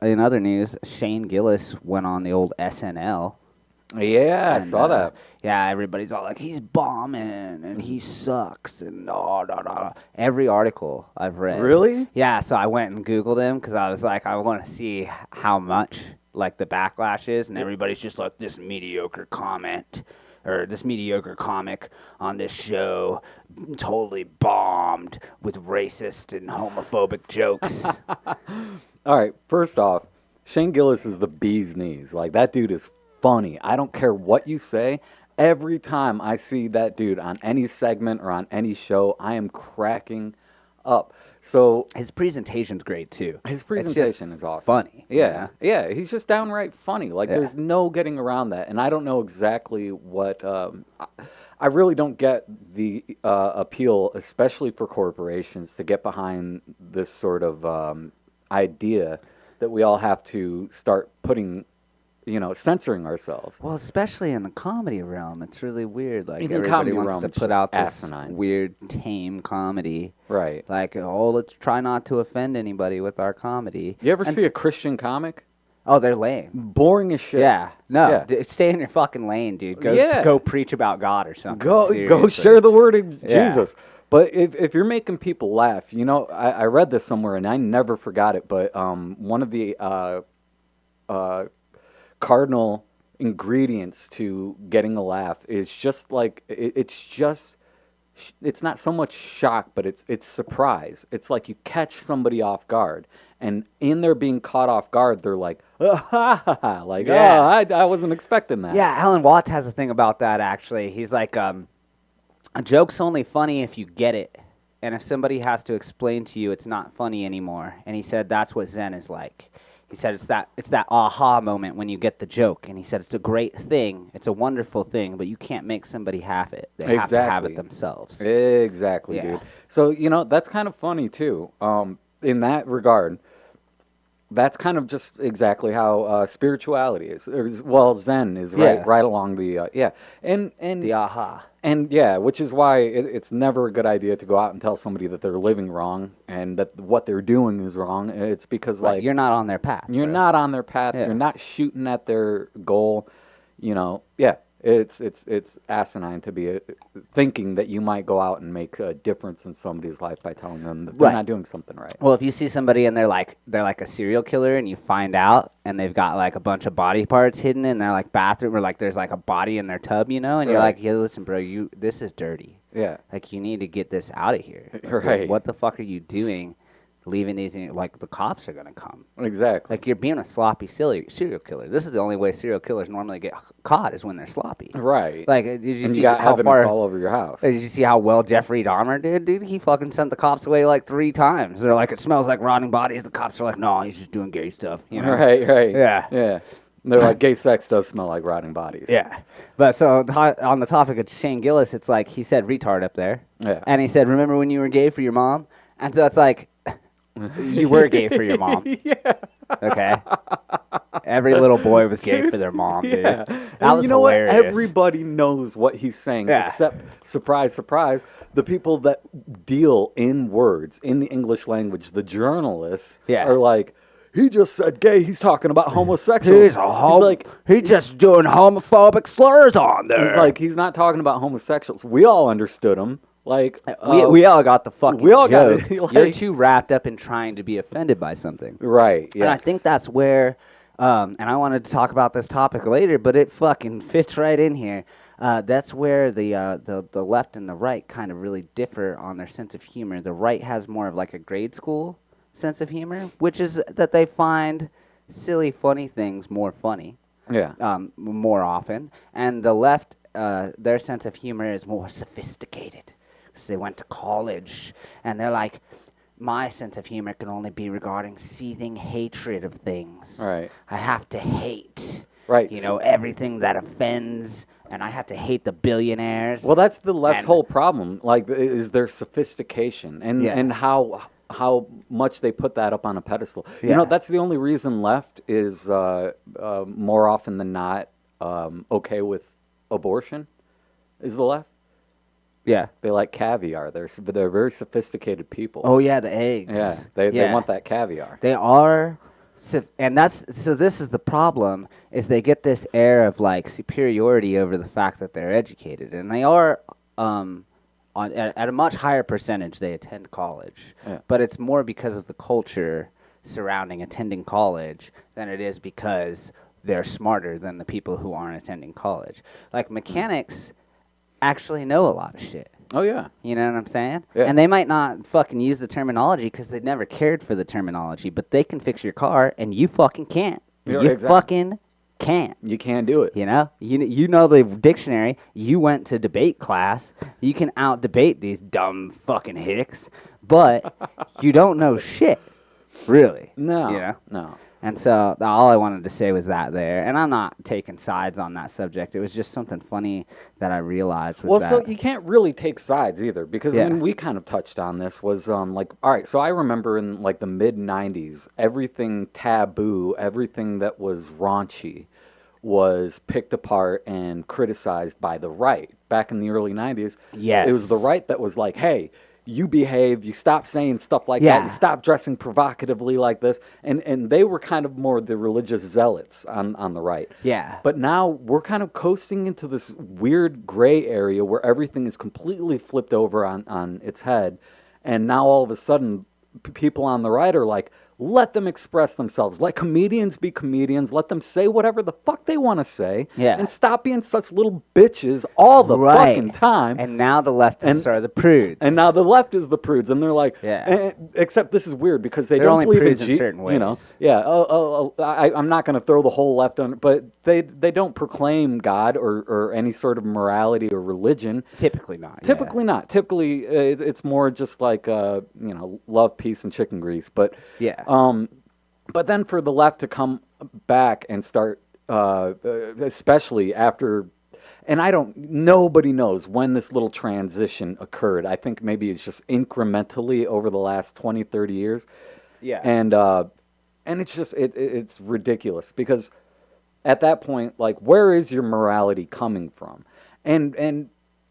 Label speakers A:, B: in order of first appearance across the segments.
A: in other news, Shane Gillis went on the old SNL.
B: Yeah, I
A: And
B: saw that.
A: yeah, everybody's all like, he's bombing and he sucks and every article I've read.
B: Really?
A: Yeah, so I went and Googled him because I was like, I want to see how much like the backlash is, and everybody's just like this mediocre comment or this mediocre comic on this show totally bombed with racist and homophobic jokes.
B: All right, first off, Shane Gillis is the bee's knees. Like, that dude is funny. I don't care what you say. Every time I see that dude on any segment or on any show, I am cracking up. So
A: His presentation's great too.
B: his
A: It's just
B: presentation is awesome.
A: funny.
B: Yeah, yeah, he's just downright funny. Like,
A: Yeah.
B: there's no getting around that. And I don't know exactly what. I really don't get the appeal, especially for corporations, to get behind this sort of idea that we all have to start putting, censoring ourselves.
A: Well, especially in the comedy realm, it's really weird. Like
B: In the
A: everybody
B: comedy
A: wants
B: realm,
A: to
B: it's
A: put
B: just
A: out this
B: asinine.
A: weird, tame comedy.
B: Right.
A: Like, oh, let's try not to offend anybody with our comedy.
B: You ever
A: And
B: see a Christian comic?
A: oh, they're lame.
B: Boring as shit.
A: Yeah, no,
B: Yeah.
A: Stay in your fucking lane, dude. Go,
B: Yeah.
A: go preach about God or something.
B: Go
A: seriously.
B: share the word of
A: Yeah.
B: Jesus. But if you're making people laugh, I read this somewhere and I never forgot it. But one of the cardinal ingredients to getting a laugh is just like it's not so much shock, but it's surprise. It's like you catch somebody off guard, and in their being caught off guard, they're like, ah, ha, ha, ha. Like,
A: Yeah.
B: I wasn't expecting that.
A: Yeah, Alan Watts has a thing about that. Actually, he's like, a joke's only funny if you get it, and if somebody has to explain to you, it's not funny anymore. And he said that's what Zen is like. He said it's that aha moment when you get the joke, and he said it's a great thing, it's a wonderful thing, but you can't make somebody have it. They have to have
B: Exactly.
A: it themselves.
B: Exactly,
A: Yeah.
B: dude. So, that's kind of funny too. In that regard, that's kind of just exactly how spirituality is. Well, Zen is
A: Yeah.
B: right along the yeah, and
A: The aha.
B: and yeah, which is why it's never a good idea to go out and tell somebody that they're living wrong and that what they're doing is wrong. It's because
A: Right,
B: like
A: you're not on their path.
B: you're
A: bro.
B: not on their path.
A: Yeah.
B: You're not shooting at their goal. Yeah, it's asinine to be thinking that you might go out and make a difference in somebody's life by telling them that they're
A: Right.
B: not doing something right.
A: Well, if you see somebody and they're like a serial killer, and you find out, and they've got like a bunch of body parts hidden in their like bathroom, or like there's like a body in their tub, and you're
B: Right.
A: like, yeah, listen, bro, this is dirty.
B: Yeah.
A: Like, you need to get this out of here. Like,
B: Right.
A: What the fuck are you doing? Leaving these like the cops are gonna come.
B: Exactly.
A: Like, you're being a sloppy serial killer. This is the only way serial killers normally get caught, is when they're sloppy.
B: Right.
A: Like, did you
B: and
A: see
B: you got
A: how
B: evidence
A: far?
B: all over your house.
A: Did you see how well Jeffrey Dahmer did, dude? He fucking sent the cops away like 3 times. They're like, it smells like rotting bodies. The cops are like, no, he's just doing gay stuff. You know?
B: Right.
A: Yeah.
B: Yeah. They're like, gay sex does smell like rotting bodies.
A: Yeah. But so on the topic of Shane Gillis, it's like he said retard up there.
B: Yeah.
A: And he said, remember when you were gay for your mom? And so it's like, you were gay for your mom.
B: Yeah.
A: Okay? Every little boy was gay for their mom, dude.
B: Yeah.
A: That
B: And
A: was
B: you know
A: hilarious.
B: what? Everybody knows what he's saying,
A: Yeah.
B: except, surprise, surprise, the people that deal in words, in the English language, the journalists,
A: Yeah.
B: are like, he just said gay, he's talking about homosexuals.
A: He's like, he's
B: "Yeah."
A: just doing homophobic slurs on there.
B: He's like, he's not talking about homosexuals. We all understood him. Like,
A: we all got the fucking
B: we all got
A: joke.
B: it, like-
A: You're too wrapped up in trying to be offended by something.
B: right, yes.
A: And I think that's where, and I wanted to talk about this topic later, but it fucking fits right in here. That's where the left and the right kind of really differ on their sense of humor. The right has more of like a grade school sense of humor, which is that they find silly, funny things more funny.
B: Yeah.
A: More often, and the left, their sense of humor is more sophisticated, because they went to college, and they're like, my sense of humor can only be regarding seething hatred of things.
B: Right.
A: I have to hate,
B: Right.
A: everything that offends, and I have to hate the billionaires.
B: Well, that's the left's
A: And-
B: whole problem. Like, is their sophistication and
A: Yeah.
B: and how much they put that up on a pedestal.
A: Yeah.
B: That's the only reason left is more often than not okay with abortion. Is the left?
A: Yeah.
B: They like caviar. They're very sophisticated people.
A: Oh yeah, the eggs.
B: Yeah. They
A: Yeah.
B: want that caviar.
A: They are So, and that's so. This is the problem: is they get this air of like superiority over the fact that they're educated, and they are, at a much higher percentage. They attend college,
B: Yeah.
A: but it's more because of the culture surrounding attending college than it is because they're smarter than the people who aren't attending college. Like
B: Mm.
A: mechanics actually know a lot of shit.
B: Oh yeah.
A: You know what I'm saying?
B: Yeah.
A: And they might not fucking use the terminology because they never cared for the terminology, but they can fix your car and you fucking can't.
B: Yeah,
A: You
B: exactly.
A: fucking can't.
B: You can't do it.
A: You know? You know the dictionary. You went to debate class. You can out debate these dumb fucking hicks, but you don't know shit, really. You
B: No.
A: know?
B: No.
A: And so all I wanted to say was that there, and I'm not taking sides on that subject. It was just something funny that I realized was
B: Well, so
A: that,
B: you can't really take sides either, because I
A: yeah,
B: mean, we kind of touched on this. Was like, all right, so I remember in like the mid '90s, everything taboo, everything that was raunchy, was picked apart and criticized by the right. Back in the early '90s, it was the
A: yes,
B: right that was like, hey, you behave, you stop saying stuff like that, you
A: yeah,
B: stop dressing provocatively like this, and they were kind of more the religious zealots on the right.
A: yeah,
B: But now we're kind of coasting into this weird gray area where everything is completely flipped over on its head. And now all of a sudden, people on the right are like, let them express themselves. Let comedians be comedians. Let them say whatever the fuck they want to say. And
A: yeah,
B: stop being such little bitches all the fucking
A: right.
B: time.
A: And now the leftists
B: And
A: are the prudes.
B: and now the left is the prudes, and they're like,
A: Yeah,
B: except this is weird because they
A: they're
B: don't
A: only
B: believe in
A: prudes in certain
B: you know,
A: ways.
B: yeah. I'm not going to throw the whole left on, but they don't proclaim God or any sort of morality or religion.
A: Typically not. Yeah,
B: Typically not. Typically, it's more just like love, peace, and chicken grease.
A: yeah,
B: Um, but then for the left to come back and start, especially after, and I don't, nobody knows when this little transition occurred. I think maybe it's just incrementally over the last 20, 30 years.
A: yeah.
B: And, uh, and it's just, it's ridiculous because at that point, like, where is your morality coming from? And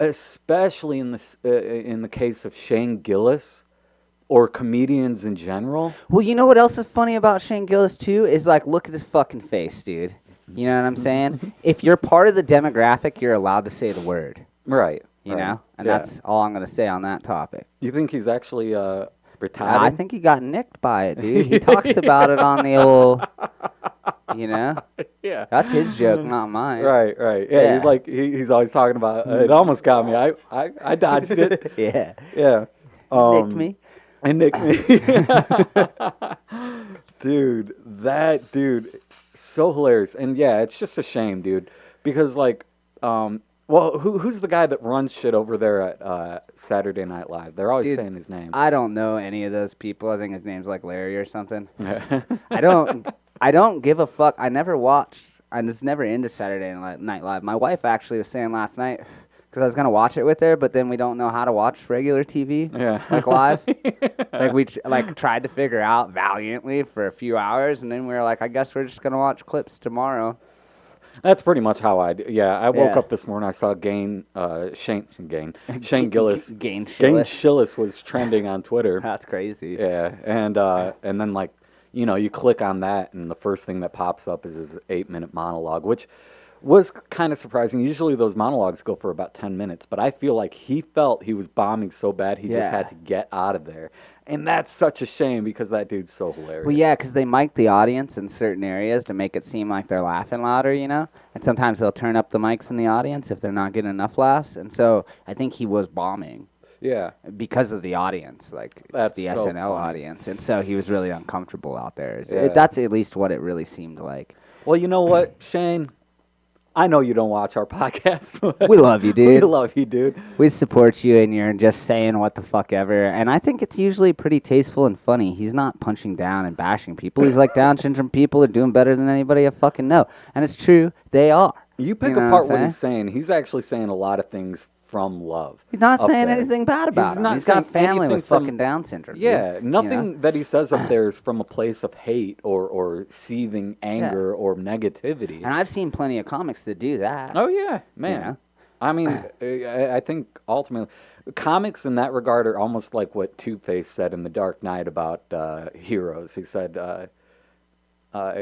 B: especially in the case of Shane Gillis or comedians in general.
A: Well, you know what else is funny about Shane Gillis too is like, look at his fucking face, dude. You know what I'm saying? If you're part of the demographic, you're allowed to say the word.
B: Right,
A: You
B: right.
A: know, and
B: Yeah.
A: that's all I'm gonna say on that topic.
B: You think he's actually
A: I
B: retarded?
A: think he got nicked by it, dude. He talks about it on the old, you know.
B: Yeah.
A: That's his joke, not mine.
B: Right, right. Yeah, he's
A: Yeah.
B: like he's always talking about it almost got me. I dodged it.
A: Yeah.
B: Yeah.
A: He nicked
B: Um
A: me.
B: and Nick me. Dude, that dude so hilarious. And yeah, it's just a shame, dude, because like well, who's the guy that runs shit over there at Saturday Night Live? They're always
A: Dude,
B: saying his name.
A: I don't know any of those people. I think his name's like Larry or something.
B: Yeah.
A: I don't I don't give a fuck. I never watched. I was never into Saturday Night Live. My wife actually was saying last night because I was gonna watch it with her, but then we don't know how to watch regular TV
B: Yeah.
A: like live. Like like tried to figure out valiantly for a few hours, and then we were like, I guess we're just gonna watch clips tomorrow.
B: That's pretty much how I do. Yeah, I woke
A: Yeah.
B: up this morning. I saw Shane Gillis.
A: Gain
B: Gain
A: Shillis.
B: Shillis was trending on Twitter.
A: That's crazy.
B: Yeah, and then like, you click on that, and the first thing that pops up is his 8-minute monologue, which was kind of surprising. Usually those monologues go for about 10 minutes, but I feel like he felt he was bombing so bad he just
A: Yeah.
B: had to get out of there, and that's such a shame because that dude's so hilarious.
A: Well, yeah, because they mic the audience in certain areas to make it seem like they're laughing louder, you know? And sometimes they'll turn up the mics in the audience if they're not getting enough laughs. And so I think he was bombing
B: Yeah,
A: because of the audience, like it's
B: that's
A: the
B: so
A: SNL
B: funny.
A: audience. And so he was really uncomfortable out there.
B: Yeah.
A: That's at least what it really seemed like.
B: Well, you know what, Shane? I know you don't watch our podcast.
A: We love you,
B: We
A: dude.
B: love you, dude.
A: We support you, and you're just saying what the fuck ever. And I think it's usually pretty tasteful and funny. He's not punching down and bashing people. He's like, Down syndrome people are doing better than anybody I fucking know. And it's true, they are.
B: You pick
A: know
B: apart
A: what I'm
B: what he's saying. He's actually saying a lot of things from love.
A: He's not
B: up
A: saying
B: there.
A: anything bad about him.
B: not
A: He's got
B: saying
A: family
B: anything
A: with
B: from-
A: fucking Down syndrome. dude.
B: Yeah, nothing
A: You know?
B: that he says up there is from a place of hate or seething anger or negativity.
A: And I've seen plenty of comics that do that.
B: Oh yeah, man.
A: know?
B: I mean, I think ultimately, comics in that regard are almost like what Two-Face said in The Dark Knight about heroes. He said,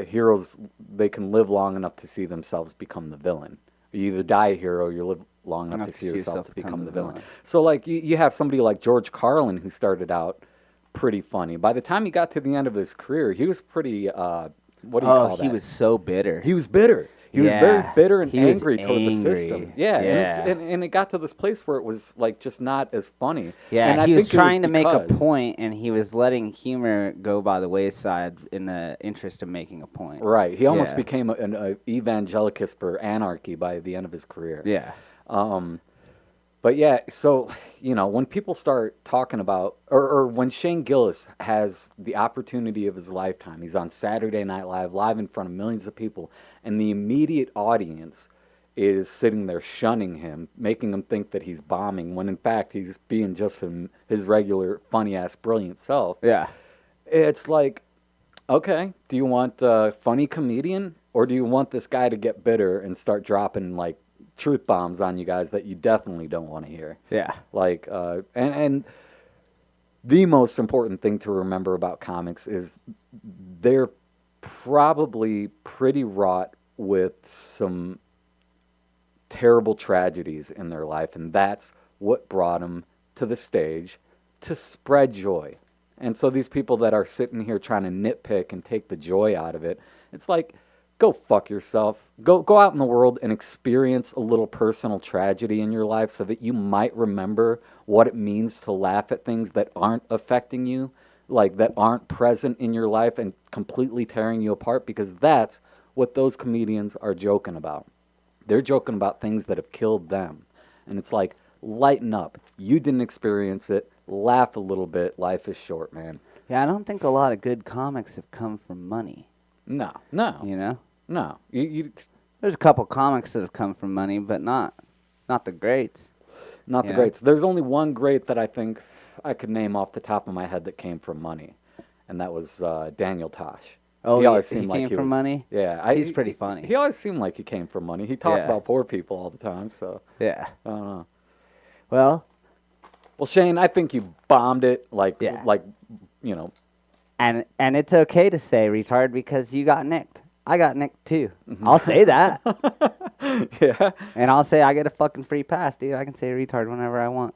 B: heroes, they can live long enough to see themselves become the villain. You either die a hero or you live long enough to see yourself to become the villain. So, like, you have somebody like George Carlin who started out pretty funny. By the time he got to the end of his career, he was pretty, what do you call that?
A: He was so bitter.
B: He was bitter. He was very
A: Yeah,
B: bitter and
A: he was
B: angry toward the system.
A: angry.
B: Yeah,
A: Yeah.
B: and it got to this place where it was like just not as funny.
A: Yeah,
B: and I
A: he was
B: think it
A: trying to make a
B: because-
A: point, and he was letting humor go by the wayside in the interest of making a point.
B: Right, he almost
A: Yeah.
B: became an evangelicist for anarchy by the end of his career.
A: Yeah.
B: But yeah, so, when people start talking about, or when Shane Gillis has the opportunity of his lifetime, he's on Saturday Night Live, live in front of millions of people, and the immediate audience is sitting there shunning him, making him think that he's bombing, when in fact he's being just his regular funny ass, brilliant self.
A: Yeah.
B: It's like, okay, do you want a funny comedian, or do you want this guy to get bitter and start dropping like truth bombs on you guys that you definitely don't want to hear?
A: Yeah.
B: Like, and the most important thing to remember about comics is they're probably pretty wrought with some terrible tragedies in their life, and that's what brought them to the stage to spread joy. And so these people that are sitting here trying to nitpick and take the joy out of it, it's like, go fuck yourself. Go out in the world and experience a little personal tragedy in your life so that you might remember what it means to laugh at things that aren't affecting you, like that aren't present in your life and completely tearing you apart, because that's what those comedians are joking about. They're joking about things that have killed them. And it's like, lighten up. You didn't experience it. Laugh a little bit. Life is short, man.
A: Yeah, I don't think a lot of good comics have come from money.
B: No.
A: You know,
B: No.
A: there's a couple comics that have come from money, but not the greats.
B: Not the
A: Yeah.
B: greats. There's only one great that I think I could name off the top of my head that came from money, and that was Daniel Tosh.
A: Oh,
B: he always
A: he
B: seemed like
A: came
B: he
A: from
B: was,
A: money?
B: Yeah,
A: He's pretty funny.
B: He always seemed like he came from money. He talks
A: Yeah.
B: about poor people all the time, so
A: Yeah.
B: I don't know.
A: Well,
B: Well, Shane, I think you bombed it.
A: Yeah.
B: You know,
A: and it's okay to say retard because you got nicked. I got nicked too.
B: Mm-hmm.
A: I'll say that.
B: yeah.
A: And I'll say I get a fucking free pass, dude. I can say retard whenever I want.